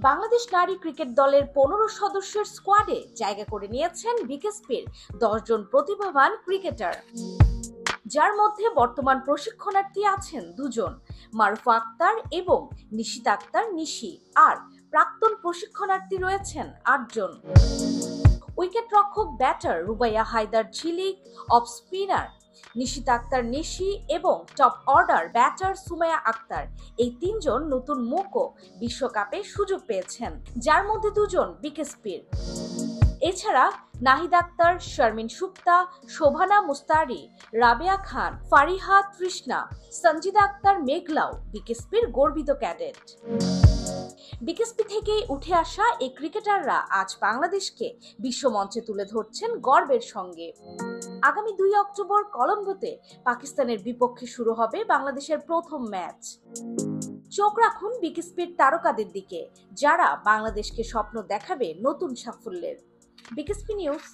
বাংলাদেশ নারী ক্রিকেট দলের 15 সদস্যের স্কোয়াডে জায়গা করে নিয়েছেন বিকেএসপির 10 জন প্রতিভাবান ক্রিকেটার, যার মধ্যে বর্তমান প্রশিক্ষণার্থী আছেন দুজন, মারুফা আক্তার এবং নিশিতা আক্তার নিশি, আর প্রাক্তন প্রশিক্ষণার্থী রয়েছেন 8 জন। উইকেট রক্ষক batter Rubaiya Haider Jhilik, off spinner Nishita Akter Nishi এবং top order batter Sumaiya Akter, এই 3 জন নতুন মুখও বিশ্বকাপে সুযোগ পেয়েছেন, যার মধ্যে 2 জন বিকেএসপির। এছাড়া নাহিদ আক্তার, শারমিন সুক্তা, শোভানা মুস্তারি, রাবেয়া খান, ফারিহা তৃষ্ণা, সঞ্জিদা আক্তার মেঘলাও বিকেএসপির গর্বিত ক্যাডেট। বিকেএসপি থেকেই উঠে আসা এই ক্রিকেটাররা আজ বাংলাদেশকে বিশ্বমঞ্চে তুলে ধরছেন গর্বের সঙ্গে। আগামী 2 অক্টোবর কলম্বোতে পাকিস্তানের বিপক্ষে শুরু হবে বাংলাদেশের প্রথম ম্যাচ। চোখ রাখুন বিকেএসপির তারকাদের দিকে, যারা বাংলাদেশকে স্বপ্ন দেখাবে নতুন সাফল্যের। BKSP news.